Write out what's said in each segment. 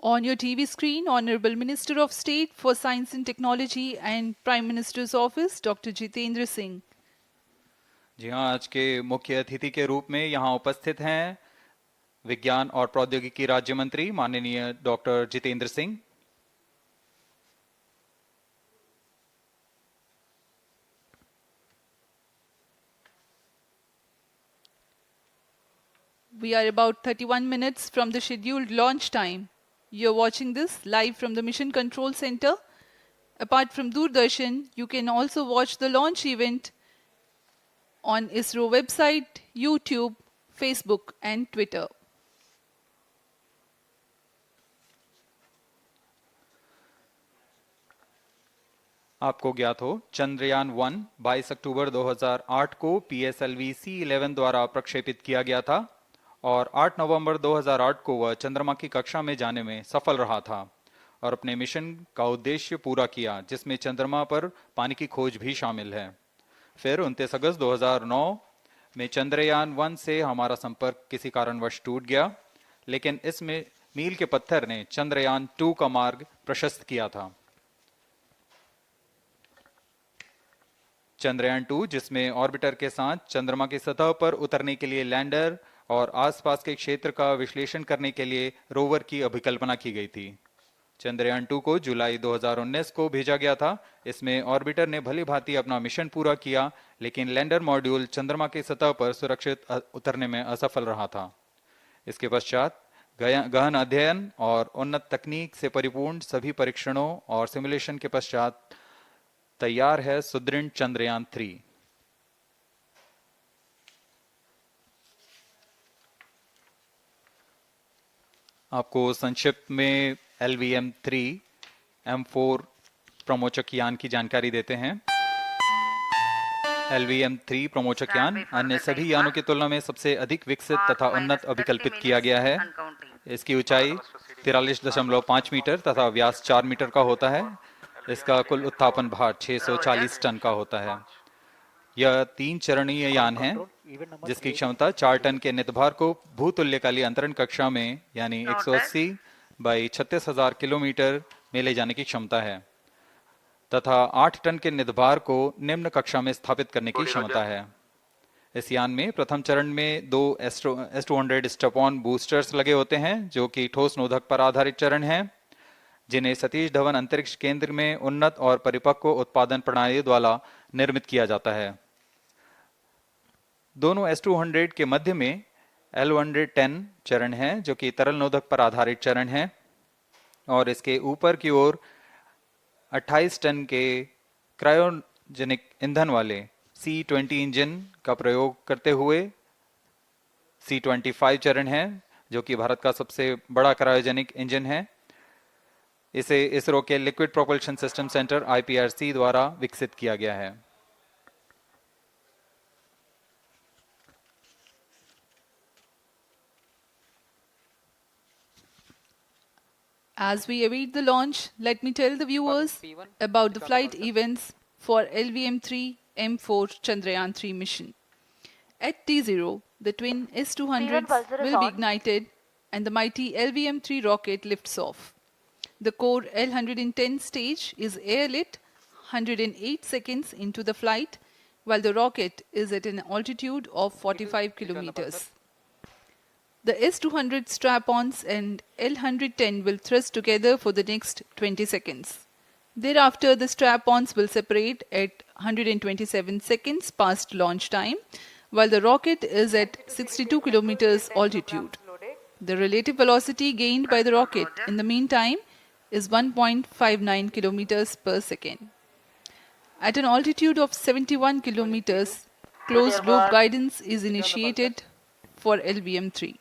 On your TV screen, Honorable Minister of State for Science and Technology and Prime Minister's Office, Dr. Jitendra Singh. जी हाँ, आज के मुख्य अतिथि के रूप में यहाँ उपस्थित हैं विज्ञान और प्रौद्योगिकी राज्य मंत्री माननीय doctor Jitendra Singh. We are about 31 minutes from the scheduled launch time. You're watching this live from the Mission Control Center. Apart from Doordarshan, you can also watch the launch event on ISRO website, YouTube, Facebook and Twitter. आपको ज्ञात हो, चंद्रयान 1 22 अक्टूबर 2008 को PSLV C11 द्वारा प्रक्षेपित किया गया था और 8 नवंबर 2008 को वह चंद्रमा की कक्षा में जाने में सफल रहा था और अपने मिशन का उद्देश्य पूरा किया, जिसमें चंद्रमा पर पानी की खोज भी शामिल है। फिर 29 अगस्त 2009 में चंद्रयान 1 से हमारा संपर्क किसी कारणवश टूट गया, लेकिन इसमें मील के पत्थर ने चंद्रयान 2 का मार्ग प्रशस्त किया था। चंद्रयान 2, जिसमें ऑर्बिटर के साथ चंद्रमा की सतह पर उतरने के लिए लैंडर और आसपास के क्षेत्र का विश्लेषण करने के लिए रोवर की अभिकल्पना की गई थी। चंद्रयान 2 को जुलाई 2019 को भेजा गया था। इसमें ऑर्बिटर ने भली भांति अपना मिशन पूरा किया, लेकिन लैंडर मॉड्यूल चंद्रमा की सतह पर सुरक्षित उतरने में असफल रहा था। इसके पश्चात गहन अध्ययन और उन्नत तकनीक से परिपूर्ण सभी परीक्षणों और सिमुलेशन के पश्चात तैयार है सुदृढ़ चंद्रयान 3। आपको संक्षिप्त में LVM-3 M4 प्रमोचक यान की जानकारी देते हैं। LVM-3 प्रमोचक यान अन्य सभी यानों की तुलना में सबसे अधिक विकसित तथा उन्नत अभिकल्पित किया गया है। इसकी ऊंचाई 43.5 मीटर तथा व्यास 4 मीटर का होता है। इसका कुल उत्थापन भार 640 टन का होता है। यह 3 चरणीय यान है, जिसकी क्षमता 4 टन के नितभार को भूतुल्यकालीय अंतरण कक्षा में यानी 180 बाई 36,000 किलोमीटर में ले जाने की क्षमता है तथा 8 टन के नितभार को निम्न कक्षा में स्थापित करने की क्षमता है। इस यान में प्रथम चरण में 2 S200 स्टेप-ऑन बूस्टर्स लगे होते हैं, जो कि ठोस नोदक पर आधारित चरण हैं, जिन्हें सतीश धवन अंतरिक्ष केंद्र में उन्नत और परिपक्व उत्पादन प्रणाली द्वारा निर्मित किया जाता है। दोनों S200 के मध्य में L110 चरण है, जो कि तरल नोदक पर आधारित चरण है, और इसके ऊपर की ओर 28 टन के क्रायोजेनिक ईंधन वाले C20 इंजन का प्रयोग करते हुए C25 चरण है, जो कि भारत का सबसे बड़ा क्रायोजेनिक इंजन है। इसे इसरो के liquid propulsion system centre IPRC द्वारा विकसित किया गया है। As we await the launch, let me tell the viewers about the flight events for LVM-3 M4 Chandrayaan 3 mission. At T0, the twin S200s will be ignited and the mighty LVM-3 rocket lifts off. The core L110 stage is airlit 108 seconds into the flight, while the rocket is at an altitude of 45 kilometers. The S200 strap-ons and L110 will thrust together for the next 20 seconds. Thereafter, the strap-ons will separate at 127 seconds past launch time, while the rocket is at 62 kilometers altitude. The relative velocity gained by the rocket in the meantime is 1.59 kilometers per second. At an altitude of 71 kilometers, closed-loop guidance is initiated for LVM-3.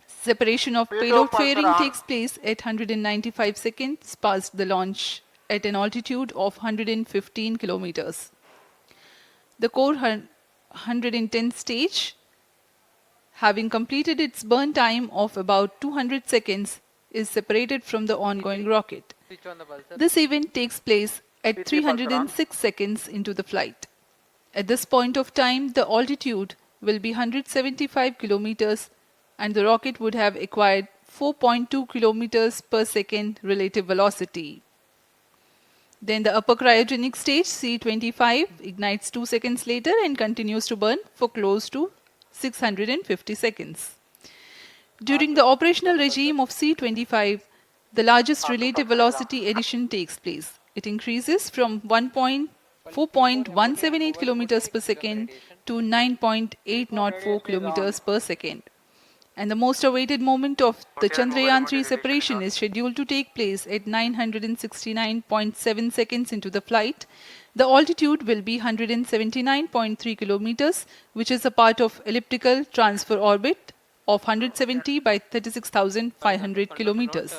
Separation of payload fairing takes place at 195 seconds past the launch at an altitude of 115 kilometers. The core 110 stage, having completed its burn time of about 200 seconds, is separated from the ongoing rocket. This event takes place at 306 seconds into the flight. At this point of time, the altitude will be 175 kilometers and the rocket would have acquired 4.2 kilometers per second relative velocity. Then the upper cryogenic stage C25 ignites 2 seconds later and continues to burn for close to 650 seconds. During the operational regime of C25, the largest relative velocity addition takes place. It increases from 4.178 kilometers per second to 9.804 kilometers per second. And the most awaited moment of the Chandrayaan 3 separation is scheduled to take place at 969.7 seconds into the flight. The altitude will be 179.3 kilometers, which is a part of elliptical transfer orbit of 170 by 36,500 kilometers.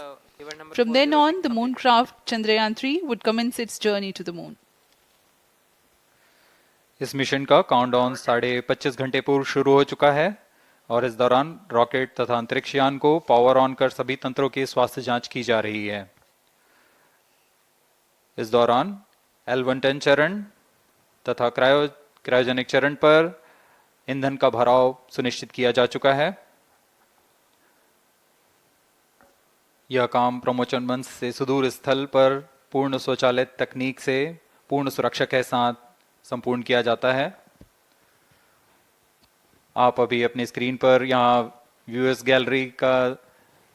From then on, the moon craft Chandrayaan 3 would commence its journey to the moon. इस mission का countdown 25.5 घंटे पूर्व शुरू हो चुका है और इस दौरान रॉकेट तथा अंतरिक्ष यान को पावर ऑन कर सभी तंत्रों की स्वास्थ्य जांच की जा रही है। इस दौरान L110 चरण तथा क्रायोजेनिक चरण पर ईंधन का भराव सुनिश्चित किया जा चुका है। यह काम प्रमोचन मंच से सुदूर स्थल पर पूर्ण स्वचालित तकनीक से पूर्ण सुरक्षा के साथ संपूर्ण किया जाता है। आप अभी अपनी स्क्रीन पर यहाँ व्यूअर्स गैलरी का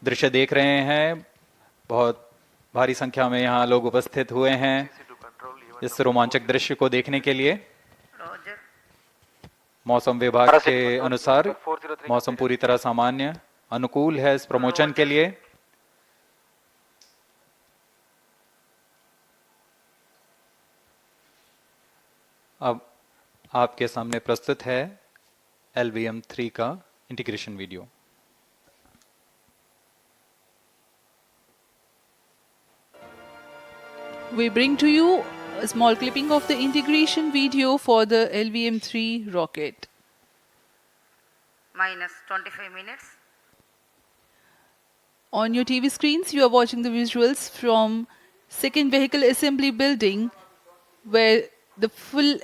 दृश्य देख रहे हैं। बहुत भारी संख्या में यहाँ लोग उपस्थित हुए हैं इस रोमांचक दृश्य को देखने के लिए। मौसम विभाग के अनुसार मौसम पूरी तरह सामान्य अनुकूल है इस प्रमोशन के लिए। अब आपके सामने प्रस्तुत है LVM-3 का integration video. We bring to you a small clipping of the integration video for the LVM-3 rocket. Minus 25 minutes. On your TV screens, you are watching the visuals from second vehicle assembly building where the full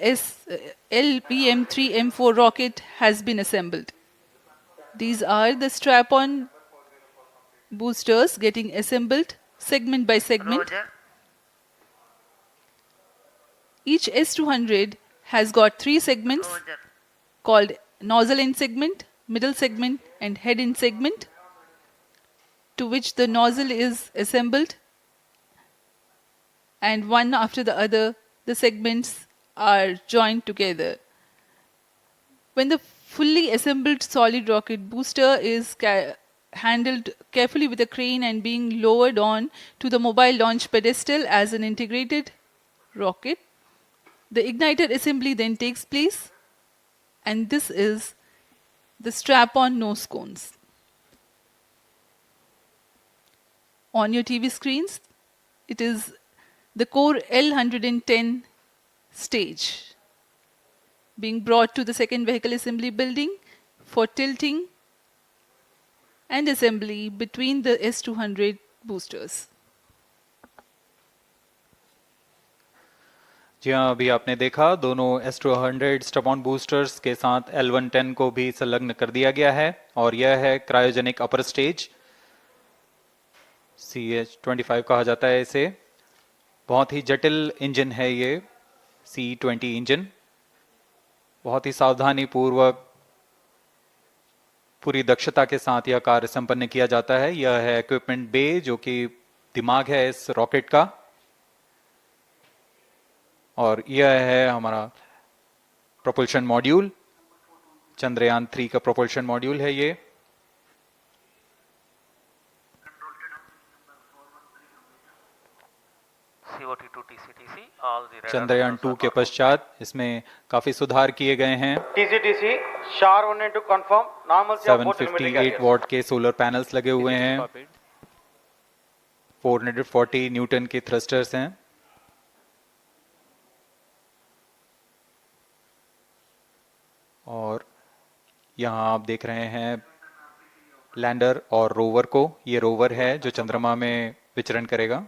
LVM-3 M4 rocket has been assembled. These are the strap-on boosters getting assembled segment by segment. Roger. Each S200 has got 3 segments Roger. called nozzle end segment, middle segment and head end segment, to which the nozzle is assembled, and one after the other the segments are joined together. When the fully assembled solid rocket booster is handled carefully with a crane and being lowered on to the mobile launch pedestal as an integrated rocket, the igniter assembly then takes place, and this is the strap-on nose cones. On your TV screens, it is the core L110 stage being brought to the second vehicle assembly building for tilting and assembly between the S200 boosters. जी हाँ, अभी आपने देखा दोनों S200 strap-on boosters के साथ L110 को भी संलग्न कर दिया गया है और यह है क्रायोजेनिक अपर स्टेज, CH-25 कहा जाता है इसे। बहुत ही जटिल इंजन है ये C-20 इंजन। बहुत ही सावधानी पूर्वक पूरी दक्षता के साथ यह कार्य संपन्न किया जाता है। यह है इक्विपमेंट बे जो कि दिमाग है इस रॉकेट का, और यह है हमारा प्रोपल्शन मॉड्यूल, चंद्रयान 3 का प्रोपल्शन मॉड्यूल है ये। चंद्रयान 2 के पश्चात इसमें काफी सुधार किए गए हैं। TCTC SHAR wanted to confirm normalcy of both telemetry 758 carriers. What के सोलर पैनल्स लगे हुए हैं, 440 न्यूटन के थ्रस्टर्स हैं। और यहाँ आप देख रहे हैं लैंडर और रोवर को। ये रोवर है जो चंद्रमा में विचरण करेगा।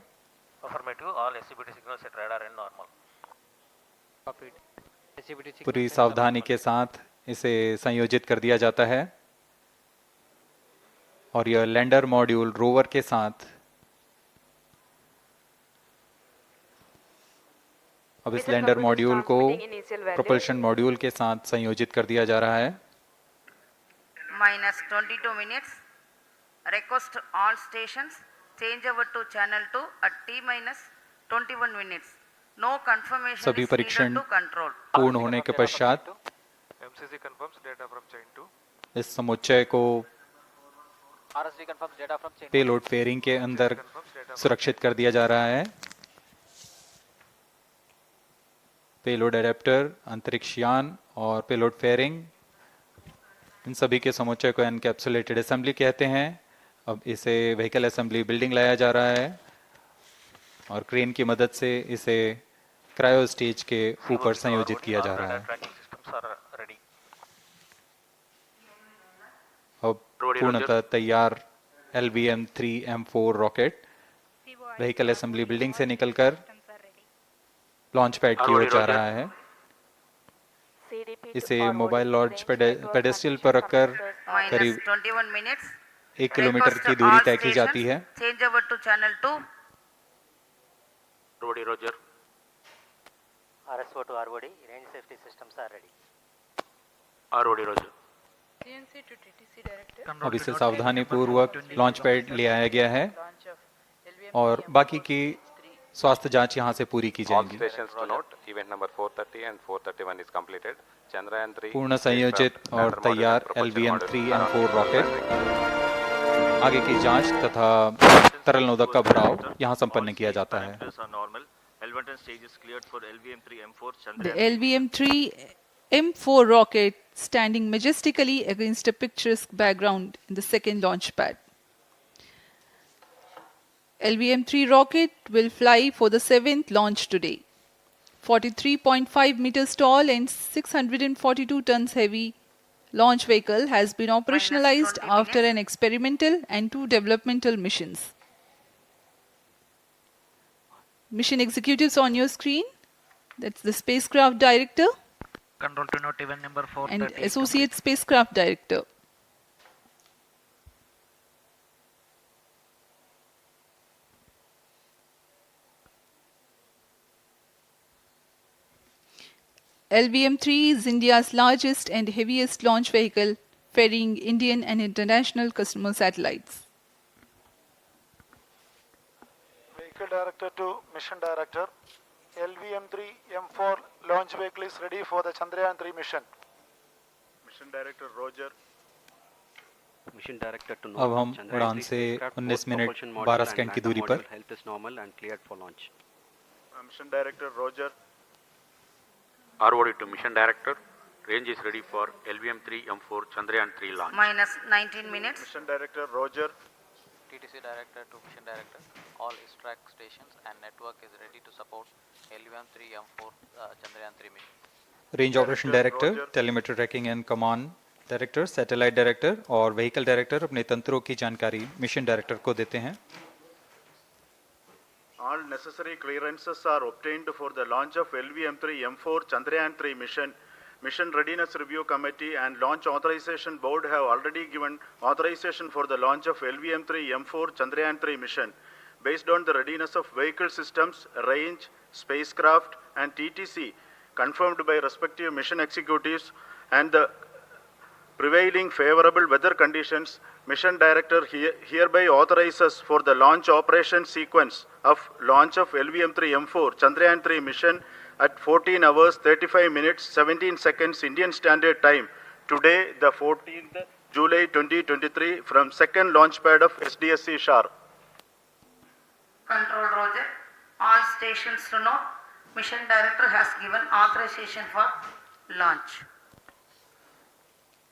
पूरी सावधानी के साथ इसे संयोजित कर दिया जाता है और यह लैंडर मॉड्यूल रोवर के साथ अब इस लैंडर मॉड्यूल को प्रोपल्शन मॉड्यूल के साथ संयोजित कर दिया जा रहा है। minus 22 minutes. Request all stations change over to channel 2 at T minus 21 minutes. No confirmation सभी is परीक्षण needed to control. पूर्ण होने के पश्चात MCC confirms data from chain 2. इस समुच्चय को RSD confirms data from chain. Payload fairing के अंदर सुरक्षित कर दिया जा रहा है। पेलोड एडेप्टर, अंतरिक्ष यान और पेलोड फेयरिंग, इन सभी के समुच्चय को एनकैप्सुलेटेड असेंबली कहते हैं। अब इसे व्हीकल असेंबली बिल्डिंग लाया जा रहा है और क्रेन की मदद से इसे क्रायो स्टेज के ऊपर संयोजित किया जा रहा है। अब पूर्णतः तैयार LVM-3 M4 rocket vehicle assembly building से निकलकर लॉन्च पैड की ओर जा रहा है। इसे मोबाइल लॉन्च पेडेस्ट्रियल पर रखकर करीब 21 minutes. 1 किलोमीटर की दूरी तय की जाती है। Change over to channel 2. Rody, Roger. RSO to ROD, range safety systems are ready. Rody, Roger. अब इसे सावधानी पूर्वक लॉन्च पैड ले आया गया है और बाकी की स्वास्थ्य जांच यहां से पूरी की All जाएंगी। stations to note, event number 430 and 431 is completed. Chandrayaan 3 पूर्ण संयोजित और तैयार LVM-3 M4 रॉकेट आगे की जांच तथा तरल नोदक का भराव यहां संपन्न किया जाता है। The LVM-3 M4 rocket standing majestically against a picturesque background in the second launch pad. LVM-3 rocket will fly for the 7th launch today. 43.5 meters tall and 642 tons heavy launch vehicle has been operationalized after an experimental and 2 developmental missions. Mission executives on your screen. That's the spacecraft director Control to note event number 430. and associate spacecraft director. LVM-3 is India's largest and heaviest launch vehicle, ferrying Indian and international customer satellites. Vehicle Director to Mission Director. LVM-3 M4 launch vehicle is ready for the Chandryan 3 mission. Mission Director, Roger. Mission Director to अब हम उड़ान से 19 minute 12 second की दूरी पर health is normal and cleared for launch. Mission Director, Roger. ROD to Mission Director. Range is ready for LVM-3 M4 Chandrayaan 3 launch. Minus 19 minutes. Mission Director, Roger. TTC Director to Mission Director. All ISRO stations and network is ready to support LVM-3 M4 Chandrayaan 3 mission. Range operation director, telemetry tracking and command director, satellite director और vehicle director अपने तंत्रों की जानकारी mission director को देते हैं। All necessary clearances are obtained for the launch of LVM-3 M4 Chandrayaan 3 mission. Mission Readiness Review Committee and Launch Authorization Board have already given authorization for the launch of LVM-3 M4 Chandrayaan 3 mission. Based on the readiness of vehicle systems, range, spacecraft and TTC confirmed by respective mission executives and the prevailing favorable weather conditions, Mission Director hereby authorizes for the launch operation sequence of launch of LVM-3 M4 Chandrayaan 3 mission at 14 hours 35 minutes 17 seconds Indian Standard Time today, the 14th July 2023 from second launch pad of SDSC SHAR. Control Roger. All stations to know. Mission Director has given authorization for launch.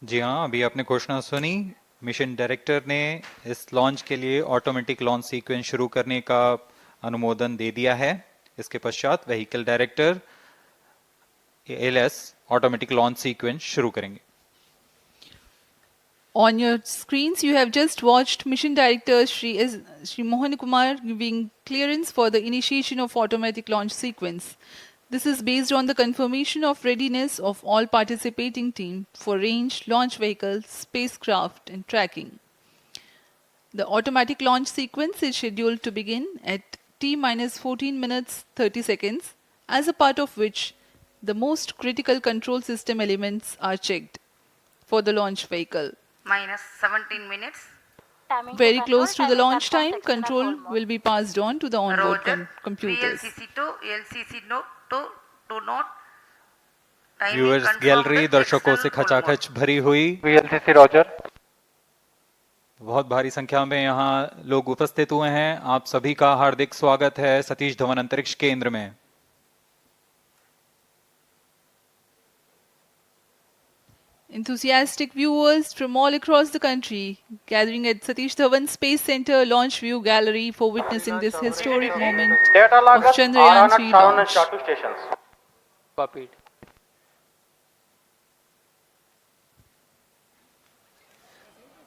जी हाँ, अभी आपने घोषणा सुनी। Mission director ने इस launch के लिए automatic launch sequence शुरू करने का अनुमोदन दे दिया है। इसके पश्चात vehicle director ALS automatic launch sequence शुरू करेंगे। On your screens, you have just watched Mission Director Shri Mohan Kumar giving clearance for the initiation of automatic launch sequence. This is based on the confirmation of readiness of all participating team for range, launch vehicles, spacecraft and tracking. The automatic launch sequence is scheduled to begin at T-minus 14 minutes 30 seconds, as a part of which the most critical control system elements are checked for the launch vehicle. minus 17 minutes. Very close to the launch time, control will be passed on to the onboard Roger. computers. VLCC to LCC note to note. Timing viewers confirmed gallery with दर्शकों से external hold खचाखच भरी हुई, VLCC Roger. बहुत भारी संख्या में यहाँ लोग उपस्थित हुए हैं। आप सभी का हार्दिक स्वागत है सतीश धवन अंतरिक्ष केंद्र में। Enthusiastic viewers from all across the country gathering at Satish Dhawan Space Center Launch View Gallery for witnessing this historic moment of Chandrayaan 3 launch. stations. Copied.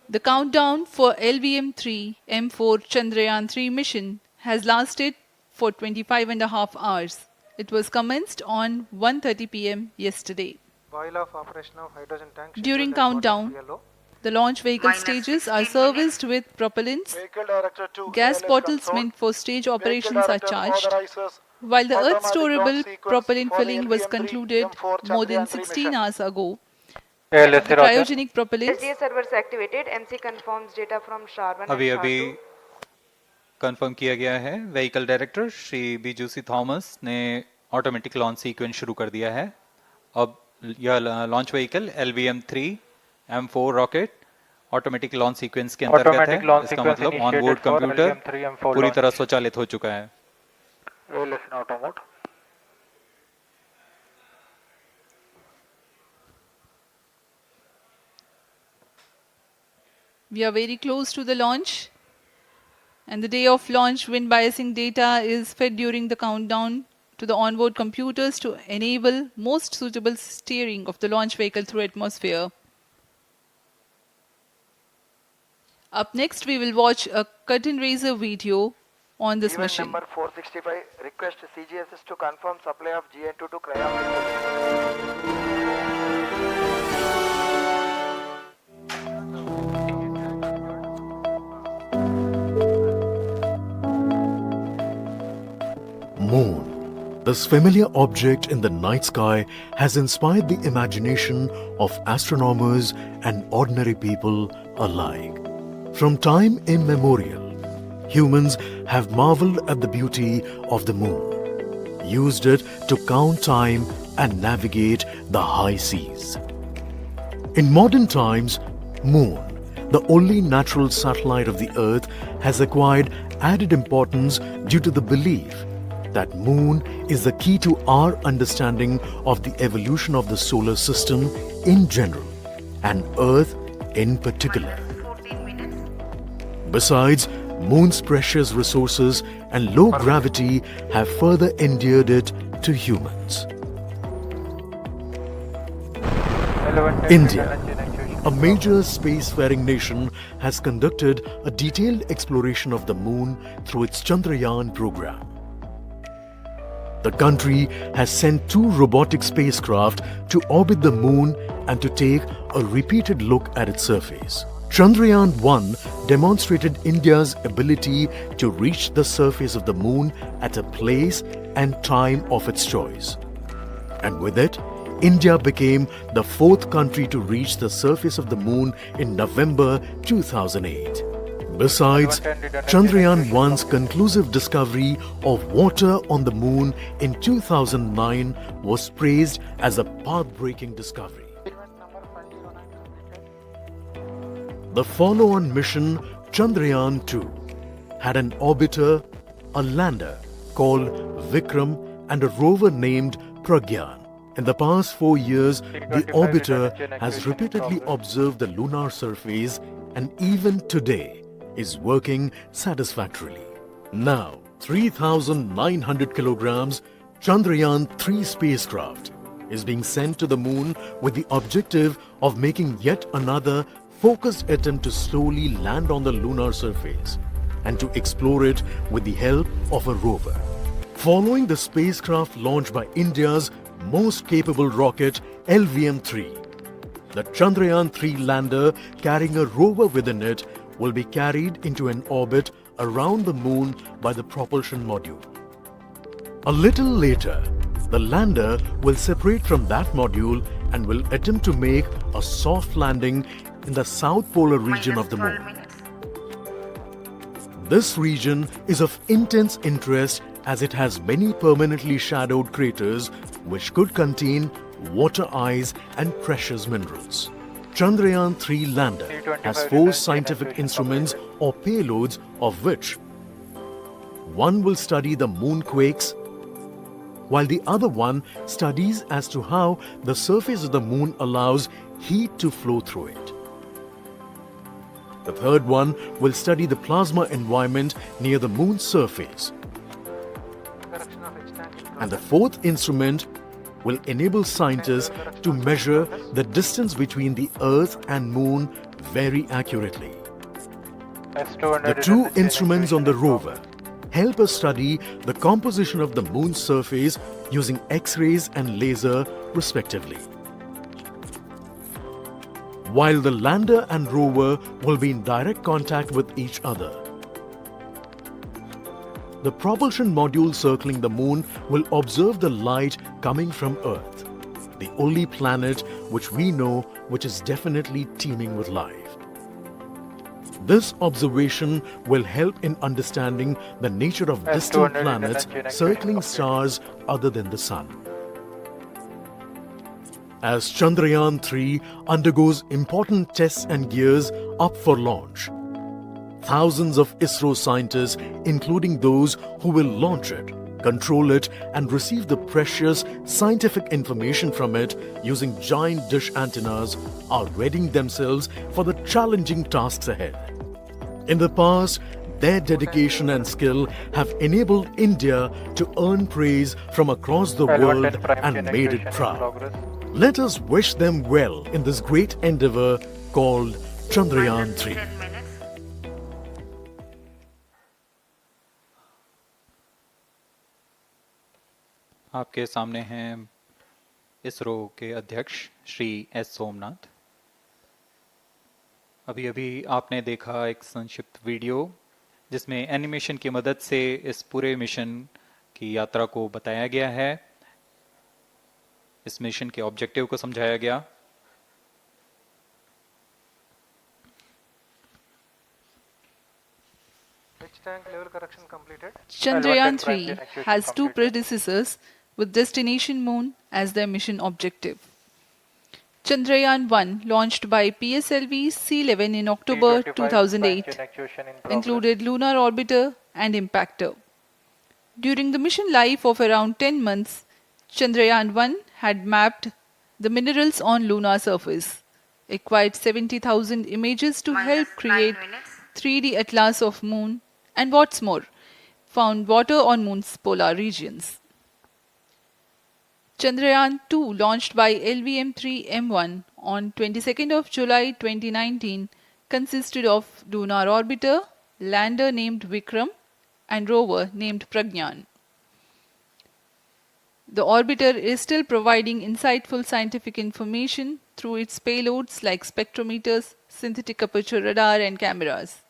The countdown for LVM-3 M4 Chandrayaan 3 mission has lasted for 25.5 hours. It was commenced on 1:30 p.m. yesterday. While of operation of hydrogen tank. During countdown, the launch vehicle stages are serviced with propellants. Vehicle director to Gas ALS bottles control. meant for stage Vehicle operations are director charged, authorizes while the Earth automatic storable launch sequence propellant for the filling was LVM-3 concluded M4 more than Chandrayaan 3 16 mission. hours ago. ALS The cryogenic propellants SDSC servers activated. MC confirms data from SHAR 1 अभी and अभी SHAR 2. Confirm किया गया है, vehicle director Shri बीजूसी Thomas ने automatic launch sequence शुरू कर दिया है। अब यह launch vehicle LVM-3 M4 rocket automatic launch sequence के अंतर्गत है। इसका मतलब ऑन बोर्ड कंप्यूटर पूरी तरह स्वचालित हो चुका है। We are very close to the launch, and the day of launch wind biasing data is fed during the countdown to the onboard computers to enable most suitable steering of the launch vehicle through atmosphere. Up next, we will watch a curtain raiser video on this mission. Number 465 request CGSS to confirm supply of GN2 to cryo. Moon. This familiar object in the night sky has inspired the imagination of astronomers and ordinary people alike. From time immemorial, humans have marveled at the beauty of the moon, used it to count time and navigate the high seas. In modern times, Moon, the only natural satellite of the Earth, has acquired added importance due to the belief that Moon is the key to our understanding of the evolution of the solar system in general and Earth in particular. 14 minutes. Besides, Moon's precious resources and low gravity have further endeared it to humans. India, a major spacefaring nation, has conducted a detailed exploration of the Moon through its Chandrayaan program. The country has sent 2 robotic spacecraft to orbit the Moon and to take a repeated look at its surface. Chandrayaan-1 demonstrated India's ability to reach the surface of the Moon at a place and time of its choice. And with it, India became the 4th country to reach the surface of the Moon in November 2008. Besides, Chandrayaan-1's conclusive discovery of water on the Moon in 2009 was praised as a path-breaking discovery. The follow-on mission, Chandrayaan-2, had an orbiter, a lander called Vikram, and a rover named Pragyan. In the past 4 years, the orbiter has repeatedly observed the lunar surface and even today is working satisfactorily. Now, 3,900 kilograms Chandrayaan-3 spacecraft is being sent to the Moon with the objective of making yet another focused attempt to slowly land on the lunar surface and to explore it with the help of a rover. Following the spacecraft launched by India's most capable rocket LVM-3, the Chandrayaan-3 lander carrying a rover within it will be carried into an orbit around the moon by the propulsion module. A little later, the lander will separate from that module and will attempt to make a soft landing in the south polar region of the moon. This region is of intense interest as it has many permanently shadowed craters which could contain water ice and precious minerals. Chandrayaan-3 lander has 4 scientific instruments or payloads, of which one will study the moonquakes, while the other one studies as to how the surface of the moon allows heat to flow through it. The third one will study the plasma environment near the moon's surface. And the fourth instrument will enable scientists to measure the distance between the Earth and Moon very accurately. The 2 instruments on the rover help us study the composition of the Moon's surface using X-rays and laser respectively. While the lander and rover will be in direct contact with each other. The propulsion module circling the moon will observe the light coming from Earth, the only planet which we know which is definitely teeming with life. This observation will help in understanding the nature of distant planets circling stars other than the Sun. As Chandrayaan-3 undergoes important tests and gears up for launch, thousands of ISRO scientists, including those who will launch it, control it, and receive the precious scientific information from it using giant dish antennas, are readying themselves for the challenging tasks ahead. In the past, their dedication and skill have enabled India to earn praise from across the world and made it proud. Let us wish them well in this great endeavor called Chandrayaan-3. आपके सामने हैं इसरो के अध्यक्ष Shri S Somnath. अभी आपने देखा एक संक्षिप्त वीडियो जिसमें एनिमेशन की मदद से इस पूरे मिशन की यात्रा को बताया गया है, इस मिशन के ऑब्जेक्टिव को समझाया गया। Chandrayaan-3 has 2 predecessors with destination moon as their mission objective. Chandrayaan-1, launched by PSLV C-11 in October 2008, included lunar orbiter and impactor. During the mission life of around 10 months, Chandrayaan-1 had mapped the minerals on lunar surface, acquired 70,000 images to help create 3D atlas of moon, and what's more, found water on moon's polar regions. Chandrayaan-2, launched by LVM-3M1 on 22nd of July 2019, consisted of lunar orbiter, lander named Vikram, and rover named Pragyan. The orbiter is still providing insightful scientific information through its payloads like spectrometers, synthetic aperture radar, and cameras.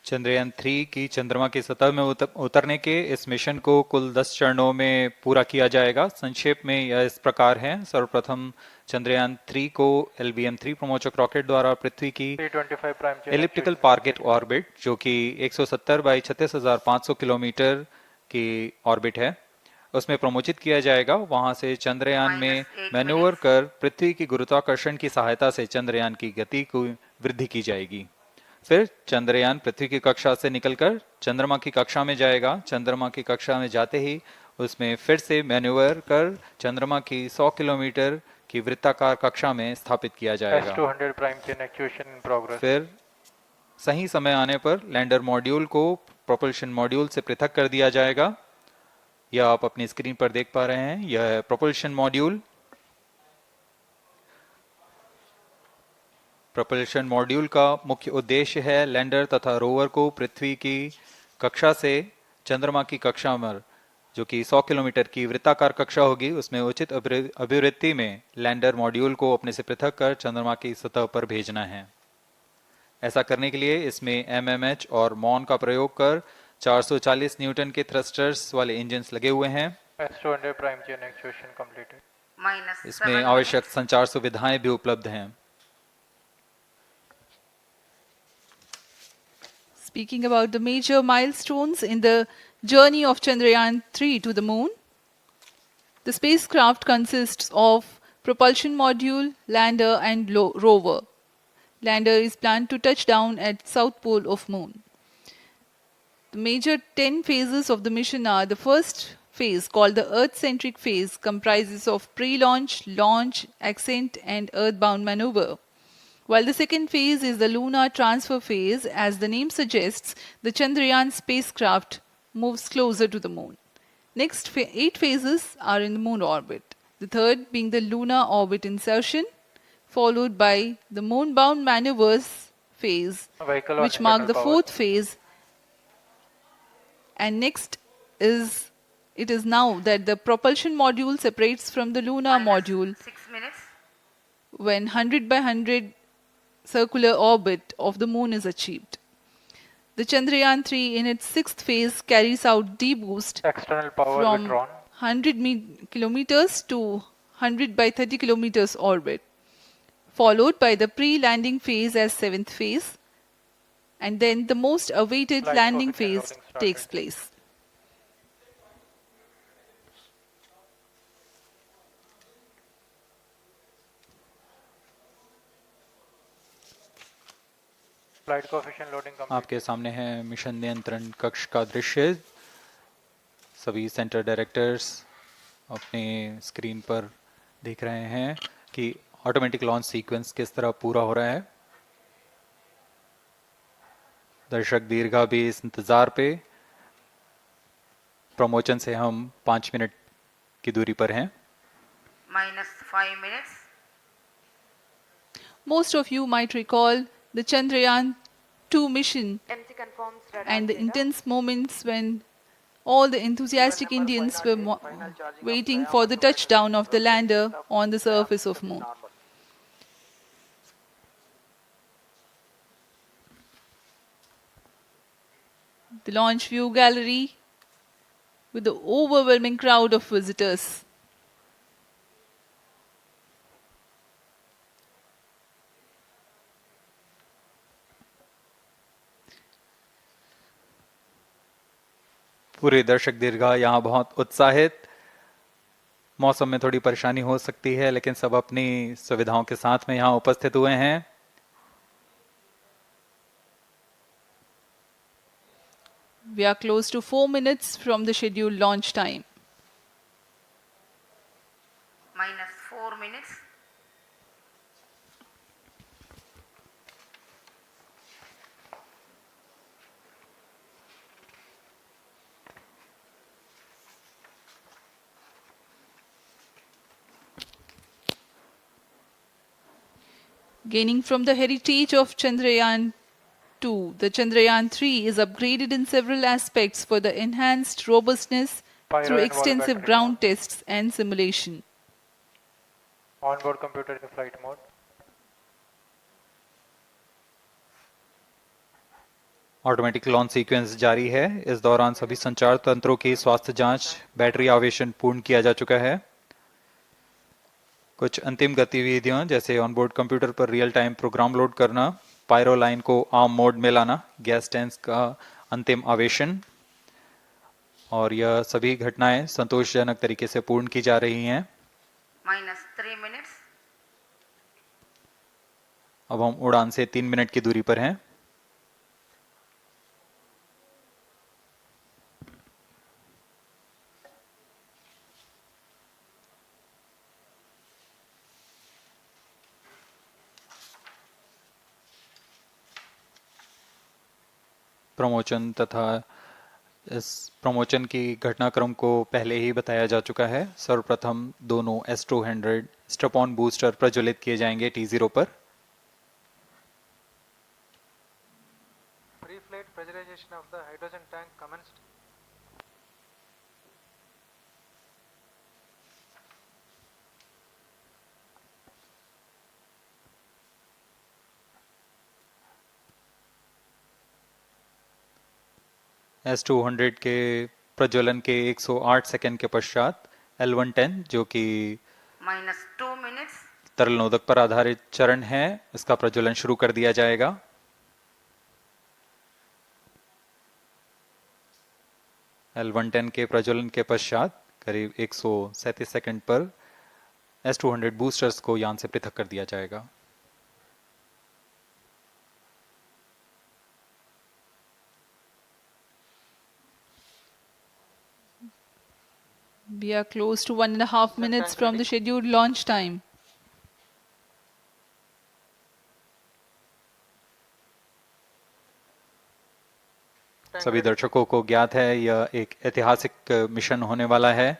Chandrayaan-3 की चंद्रमा की सतह में उतरने के इस mission को कुल 10 चरणों में पूरा किया जाएगा। संक्षेप में यह इस प्रकार है। सर्वप्रथम चंद्रयान-3 को LVM-3 प्रमोचक रॉकेट द्वारा पृथ्वी की एलिप्टिकल टारगेट ऑर्बिट, जो कि 170 बाई 36,500 किलोमीटर की ऑर्बिट है, उसमें प्रमोचित किया जाएगा। वहां से चंद्रयान में मैन्यूवर कर पृथ्वी की गुरुत्वाकर्षण की सहायता से चंद्रयान की गति को वृद्धि की जाएगी। फिर चंद्रयान पृथ्वी की कक्षा से निकलकर चंद्रमा की कक्षा में जाएगा। चंद्रमा की कक्षा में जाते ही उसमें फिर से मैन्यूवर कर चंद्रमा की 100 किलोमीटर की वृत्ताकार कक्षा में स्थापित किया जाएगा। फिर सही समय आने पर लैंडर मॉड्यूल को प्रोपल्शन मॉड्यूल से पृथक कर दिया जाएगा। यह आप अपनी स्क्रीन पर देख पा रहे हैं, यह है प्रोपल्शन मॉड्यूल। प्रोपल्शन मॉड्यूल का मुख्य उद्देश्य है लैंडर तथा रोवर को पृथ्वी की कक्षा से चंद्रमा की कक्षा में जो कि 100 किलोमीटर की वृत्ताकार कक्षा होगी, उसमें उचित अभिवृत्ति में लैंडर मॉड्यूल को अपने से पृथक कर चंद्रमा की सतह पर भेजना है। ऐसा करने के लिए इसमें एमएमएच और मॉन का प्रयोग कर 440 न्यूटन के थ्रस्टर्स वाले इंजन्स लगे हुए हैं। S200 prime chain actuation completed. इसमें आवश्यक संचार सुविधाएं भी उपलब्ध हैं। Speaking about the major milestones in the journey of Chandrayaan 3 to the moon, the spacecraft consists of propulsion module, lander and rover. Lander is planned to touch down at south pole of moon. The major 10 phases of the mission are: the first phase, called the Earth-centric phase, comprises of pre-launch, launch, ascent and earthbound maneuver. While the second phase is the lunar transfer phase, as the name suggests, the Chandrayaan spacecraft moves closer to the moon. Next 8 phases are in the moon orbit. The third being the lunar orbit insertion, followed by the moon-bound maneuvers phase, which mark the fourth phase. And next is, it is now that the propulsion module separates from the lunar module 6 minutes. when 100 by 100 circular orbit of the moon is achieved. The Chandrayaan 3 in its sixth phase carries out D-boost from 100 kilometers to 100 by 30 kilometers orbit, followed by the pre-landing phase as seventh phase, and then the most awaited landing phase takes place. आपके सामने है mission नियंत्रण कक्ष का दृश्य। सभी centre directors अपने screen पर देख रहे हैं कि ऑटोमेटिक लॉन्च सीक्वेंस किस तरह पूरा हो रहा है। दर्शक दीर्घा भी इस इंतजार पे। प्रमोशन से हम 5 मिनट की दूरी पर हैं। -5 minutes. Most of you might recall the Chandrayaan 2 mission and the intense moments when all the enthusiastic Indians were waiting for the touchdown of the lander on the surface of moon. The launch view gallery with the overwhelming crowd of visitors. पूरे दर्शक दीर्घा यहाँ बहुत उत्साहित। मौसम में थोड़ी परेशानी हो सकती है, लेकिन सब अपनी सुविधाओं के साथ में यहाँ उपस्थित हुए हैं। We are close to 4 minutes from the scheduled launch time. -4 minutes. Gaining from the heritage of Chandrayaan 2, the Chandrayaan 3 is upgraded in several aspects for the enhanced robustness through extensive ground tests and simulation. Onboard computer in flight mode. Automatic launch sequence जारी है। इस दौरान सभी संचार तंत्रों की स्वास्थ्य जांच, बैटरी आवेशन पूर्ण किया जा चुका है। कुछ अंतिम गतिविधियां जैसे ऑनबोर्ड कंप्यूटर पर रियल टाइम प्रोग्राम लोड करना, पायरो लाइन को आर्म मोड में लाना, गैस टैंक का अंतिम आवेशन, और यह सभी घटनाएं संतोषजनक तरीके से पूर्ण की जा रही हैं। -3 minutes. अब हम उड़ान से 3 मिनट की दूरी पर हैं। प्रमोशन तथा इस प्रमोशन की घटनाक्रम को पहले ही बताया जा चुका है। सर्वप्रथम दोनों S200 स्ट्रप-ऑन बूस्टर प्रज्वलित किए जाएंगे T0 पर। Pre-flight pressurization of the hydrogen tank commenced. S200 के प्रज्वलन के 108 सेकंड के पश्चात L110 जो कि -2 minutes. तरल नोदक पर आधारित चरण है, इसका प्रज्वलन शुरू कर दिया जाएगा। L110 के प्रज्वलन के पश्चात करीब 137 सेकंड पर S200 बूस्टर्स को यान से पृथक कर दिया जाएगा। We are close to 1.5 minutes from the scheduled launch time. सभी दर्शकों को ज्ञात है यह एक ऐतिहासिक मिशन होने वाला है।